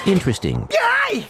Interesting.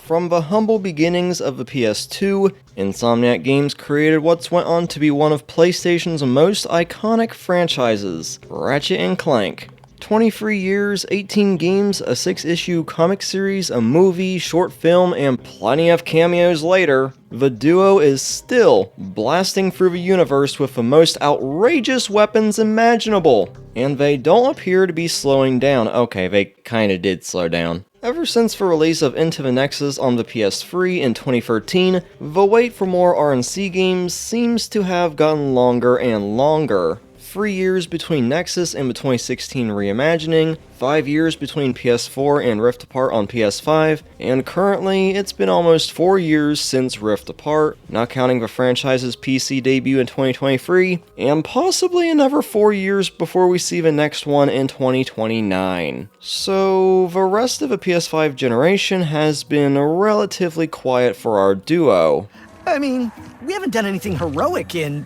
From the humble beginnings of the PS2, Insomniac Games created what's went on to be one of PlayStation's most iconic franchises, Ratchet Clank. 23 years, 18 games, a 6-issue comic series, a movie, short film, and plenty of cameos later, the duo is still blasting through the universe with the most outrageous weapons imaginable. And they don't appear to be slowing down. Okay, they kinda did slow down. Ever since the release of Into the Nexus on the PS3 in 2013, the wait for more RNC games seems to have gotten longer and longer. 3 years between Nexus and the 2016 reimagining, 5 years between PS4 and Rift Apart on PS5, and currently it's been almost 4 years since Rift Apart, not counting the franchise's PC debut in 2023, and possibly another 4 years before we see the next one in 2029. So the rest of the PS5 generation has been relatively quiet for our duo. I mean, we haven't done anything heroic in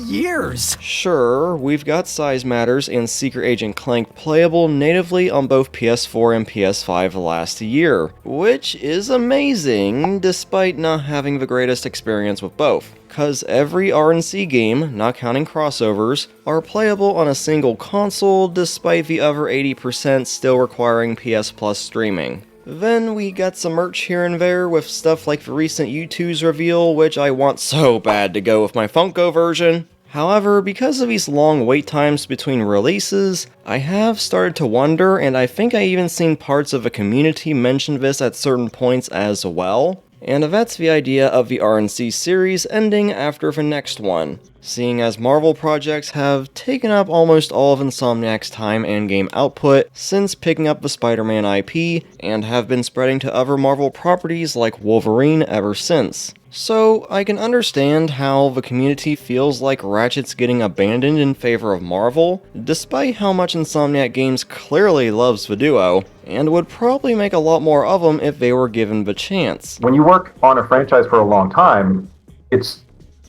years. Sure, we've got Size Matters and Secret Agent Clank playable natively on both PS4 and PS5 last year, which is amazing despite not having the greatest experience with both. Cause every RNC game, not counting crossovers, are playable on a single console despite the other 80% still requiring PS Plus streaming. Then we got some merch here and there with stuff like the recent YouTooz reveal, which I want so bad to go with my Funko version. However, because of these long wait times between releases, I have started to wonder, and I think I even seen parts of the community mention this at certain points as well. And that's the idea of the RNC series ending after the next one, seeing as Marvel projects have taken up almost all of Insomniac's time and game output since picking up the Spider-Man IP, and have been spreading to other Marvel properties like Wolverine ever since. So I can understand how the community feels like Ratchet's getting abandoned in favor of Marvel, despite how much Insomniac Games clearly loves the duo, and would probably make a lot more of them if they were given the chance. When you work on a franchise for a long time, it's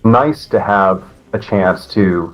nice to have a chance to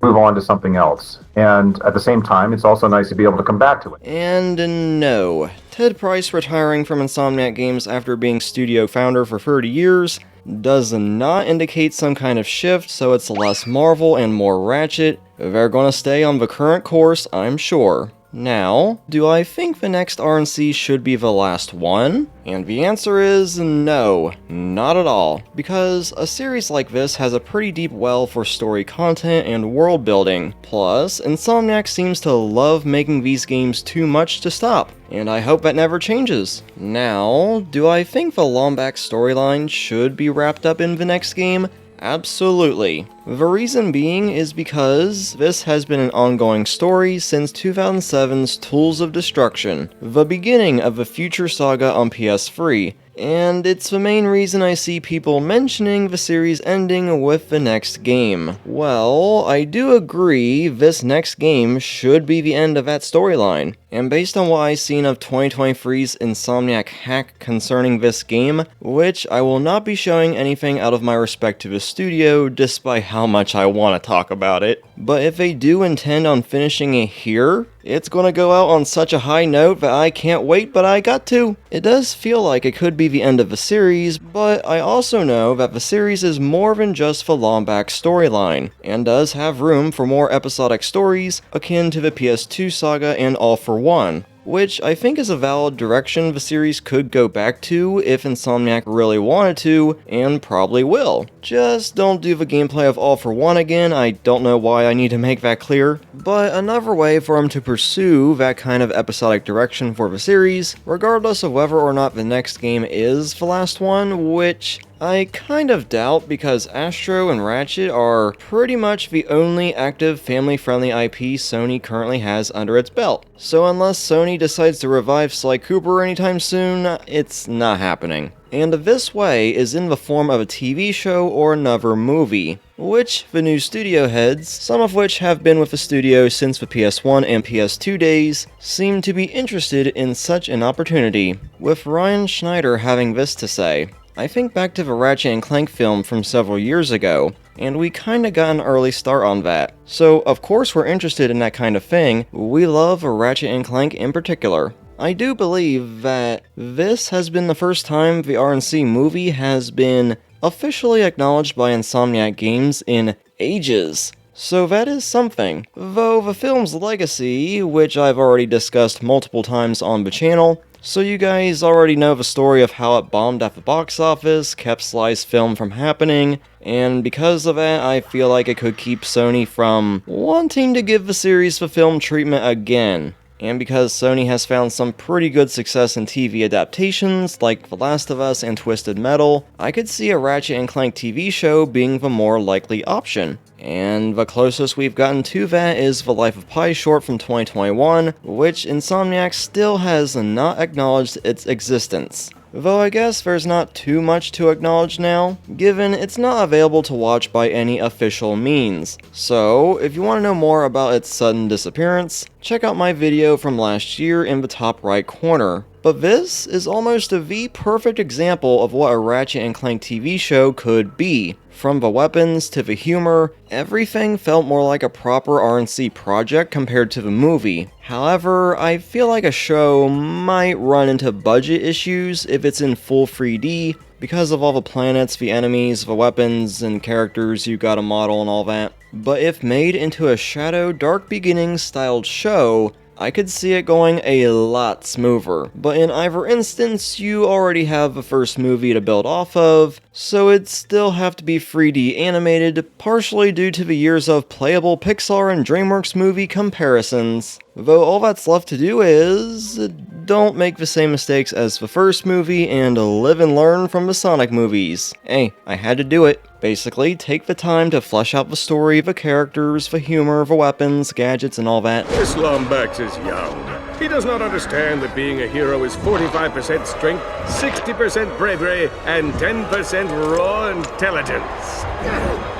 move on to something else. And at the same time, it's also nice to be able to come back to it. And no. Ted Price retiring from Insomniac Games after being studio founder for 30 years does not indicate some kind of shift, so it's less Marvel and more Ratchet. They're gonna stay on the current course, I'm sure. Now, do I think the next RNC should be the last one? And the answer is no, not at all. Because a series like this has a pretty deep well for story content and world building. Plus, Insomniac seems to love making these games too much to stop, and I hope that never changes. Now, do I think the Lombax storyline should be wrapped up in the next game? Absolutely. The reason being is because this has been an ongoing story since 2007's Tools of Destruction, the beginning of the future saga on PS3, and it's the main reason I see people mentioning the series ending with the next game. Well, I do agree this next game should be the end of that storyline, and based on what I've seen of 2023's Insomniac hack concerning this game, which I will not be showing anything out of my respect to the studio despite how much I want to talk about it, but if they do intend on finishing it here, it's gonna go out on such a high note that I can't wait, but I got to. It does feel like it could be the end of the series, but I also know that the series is more than just the Lombax storyline, and does have room for more episodic stories akin to the PS2 saga and All for One, which I think is a valid direction the series could go back to if Insomniac really wanted to, and probably will. Just don't do the gameplay of All for One again, I don't know why I need to make that clear, but another way for them to pursue that kind of episodic direction for the series, regardless of whether or not the next game is the last one, which I kind of doubt because Astro and Ratchet are pretty much the only active family-friendly IP Sony currently has under its belt. So unless Sony decides to revive Sly Cooper anytime soon, it's not happening. And this way is in the form of a TV show or another movie, which the new studio heads, some of which have been with the studio since the PS1 and PS2 days, seem to be interested in such an opportunity, with Ryan Schneider having this to say. I think back to the Ratchet & Clank film from several years ago, and we kinda got an early start on that. So of course we're interested in that kind of thing, we love Ratchet & Clank in particular. I do believe that this has been the first time the RNC movie has been officially acknowledged by Insomniac Games in ages. So that is something. Though the film's legacy, which I've already discussed multiple times on the channel, so you guys already know the story of how it bombed at the box office, kept Sly's film from happening, and because of that, I feel like it could keep Sony from wanting to give the series the film treatment again. And because Sony has found some pretty good success in TV adaptations, like The Last of Us and Twisted Metal, I could see a Ratchet & Clank TV show being the more likely option. And the closest we've gotten to that is the Life of Pi short from 2021, which Insomniac still has not acknowledged its existence. Though I guess there's not too much to acknowledge now, given it's not available to watch by any official means. So, if you want to know more about its sudden disappearance, check out my video from last year in the top right corner. But this is almost the perfect example of what a Ratchet & Clank TV show could be. From the weapons to the humor, everything felt more like a proper RNC project compared to the movie. However, I feel like a show might run into budget issues if it's in full 3D, because of all the planets, the enemies, the weapons, and characters you gotta model and all that. But if made into a Shadow Dark Beginnings styled show, I could see it going a lot smoother, but in either instance, you already have the first movie to build off of, so it'd still have to be 3D animated, partially due to the years of playable Pixar and DreamWorks movie comparisons. Though all that's left to do is don't make the same mistakes as the first movie and live and learn from the Sonic movies. Hey, I had to do it. Basically, take the time to flesh out the story, the characters, the humor, the weapons, gadgets, and all that. This Lombax is young. He does not understand that being a hero is 45% strength, 60% bravery, and 10% raw intelligence.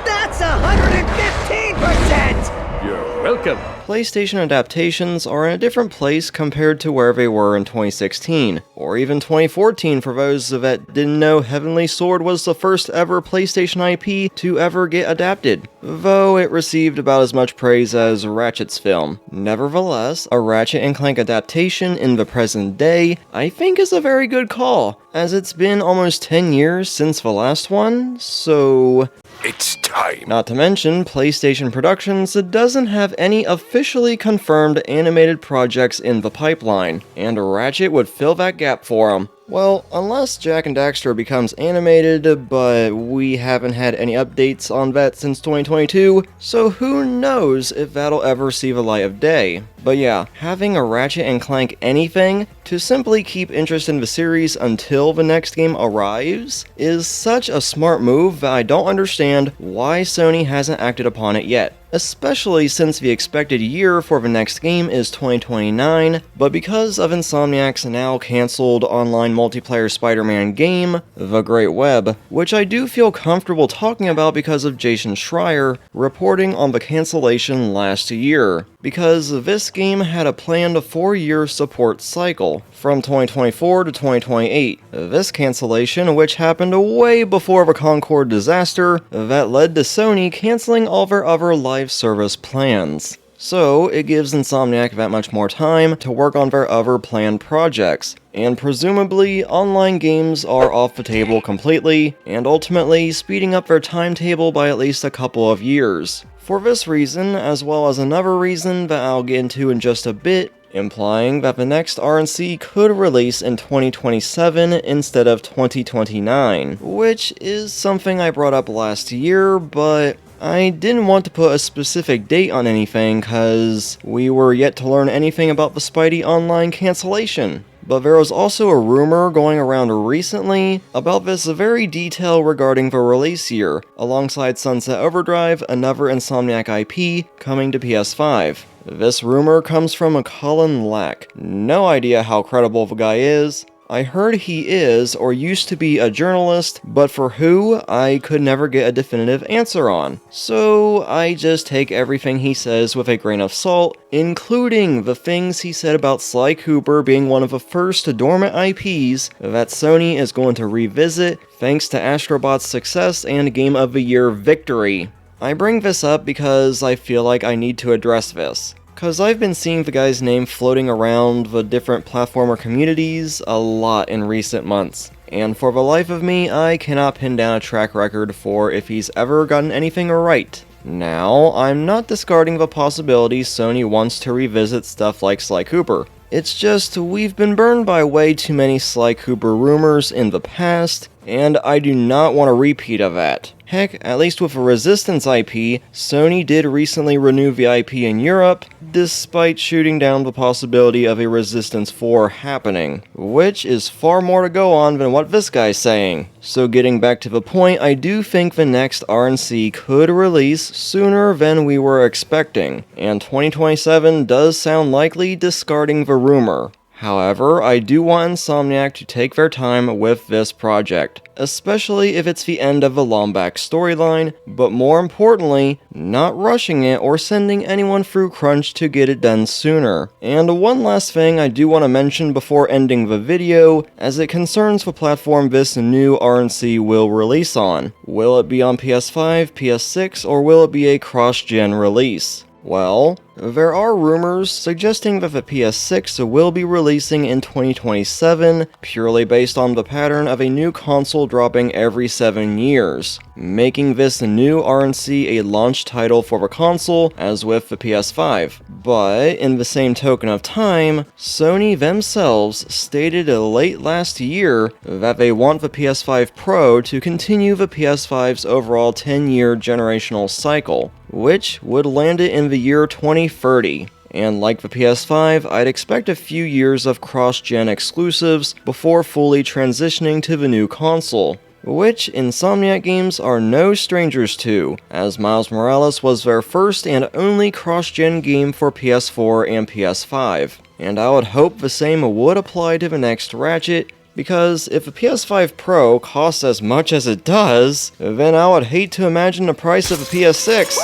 That's 115%! You're welcome. PlayStation adaptations are in a different place compared to where they were in 2016, or even 2014 for those that didn't know Heavenly Sword was the first ever PlayStation IP to ever get adapted, though it received about as much praise as Ratchet's film. Nevertheless, a Ratchet & Clank adaptation in the present day, I think is a very good call, as it's been almost 10 years since the last one, so It's time. not to mention, PlayStation Productions doesn't have any officially confirmed animated projects in the pipeline, and Ratchet would fill that gap for them. Well, unless Jak and Daxter becomes animated, but we haven't had any updates on that since 2022, so who knows if that'll ever see the light of day. But yeah, having a Ratchet & Clank anything to simply keep interest in the series until the next game arrives is such a smart move that I don't understand why Sony hasn't acted upon it yet. Especially since the expected year for the next game is 2029, but because of Insomniac's now cancelled online multiplayer Spider-Man game, The Great Web, which I do feel comfortable talking about because of Jason Schreier reporting on the cancellation last year, because this game had a planned 4-year support cycle, from 2024 to 2028. This cancellation, which happened way before the Concord disaster, that led to Sony cancelling all their other live service plans. So, it gives Insomniac that much more time to work on their other planned projects, and presumably, online games are off the table completely, and ultimately speeding up their timetable by at least a couple of years. For this reason, as well as another reason that I'll get into in just a bit, implying that the next RNC could release in 2027 instead of 2029, which is something I brought up last year, but I didn't want to put a specific date on anything cause we were yet to learn anything about the Spidey Online cancellation. But there was also a rumor going around recently about this very detail regarding the release year, alongside Sunset Overdrive, another Insomniac IP, coming to PS5. This rumor comes from a Colin Lack. No idea how credible the guy is. I heard he is, or used to be, a journalist, but for who, I could never get a definitive answer on. So I just take everything he says with a grain of salt, including the things he said about Sly Cooper being one of the first dormant IPs that Sony is going to revisit thanks to Astrobot's success and Game of the Year victory. I bring this up because I feel like I need to address this. Cause I've been seeing the guy's name floating around the different platformer communities a lot in recent months. And for the life of me, I cannot pin down a track record for if he's ever gotten anything right. Now, I'm not discarding the possibility Sony wants to revisit stuff like Sly Cooper. It's just, we've been burned by way too many Sly Cooper rumors in the past, and I do not want a repeat of that. Heck, at least with the Resistance IP, Sony did recently renew the IP in Europe, despite shooting down the possibility of a Resistance 4 happening, which is far more to go on than what this guy's saying. So getting back to the point, I do think the next RNC could release sooner than we were expecting, and 2027 does sound likely, discarding the rumor. However, I do want Insomniac to take their time with this project, especially if it's the end of the Lombax storyline, but more importantly, not rushing it or sending anyone through crunch to get it done sooner. And one last thing I do want to mention before ending the video, as it concerns the platform this new RNC will release on. Will it be on PS5, PS6, or will it be a cross-gen release? Well, there are rumors suggesting that the PS6 will be releasing in 2027, purely based on the pattern of a new console dropping every 7 years, making this new RNC a launch title for the console, as with the PS5. But, in the same token of time, Sony themselves stated late last year that they want the PS5 Pro to continue the PS5's overall 10-year generational cycle, which would land it in the year 2030. And like the PS5, I'd expect a few years of cross-gen exclusives before fully transitioning to the new console, which Insomniac Games are no strangers to, as Miles Morales was their first and only cross-gen game for PS4 and PS5. And I would hope the same would apply to the next Ratchet, because if a PS5 Pro costs as much as it does, then I would hate to imagine the price of a PS6.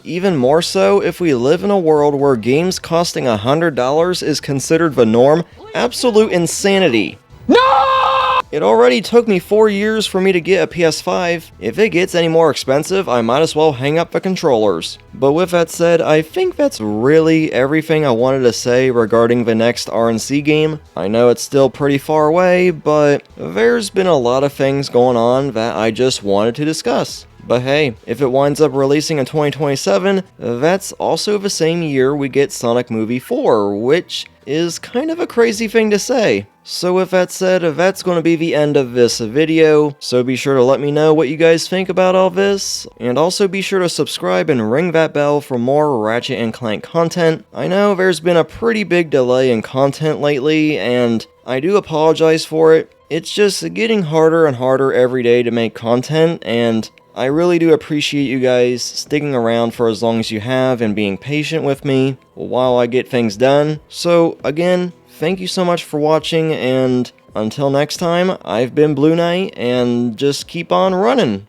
Even more so if we live in a world where games costing $100 is considered the norm. Absolute insanity. No! It already took me 4 years for me to get a PS5. If it gets any more expensive, I might as well hang up the controllers. But with that said, I think that's really everything I wanted to say regarding the next RNC game. I know it's still pretty far away, but there's been a lot of things going on that I just wanted to discuss. But hey, if it winds up releasing in 2027, that's also the same year we get Sonic Movie 4, which is kind of a crazy thing to say. So with that said, that's going to be the end of this video, so be sure to let me know what you guys think about all this, and also be sure to subscribe and ring that bell for more Ratchet and Clank content. I know there's been a pretty big delay in content lately, and I do apologize for it. It's just getting harder and harder every day to make content, and I really do appreciate you guys sticking around for as long as you have and being patient with me while I get things done. So again, thank you so much for watching, and until next time, I've been Blue Knight, and just keep on running.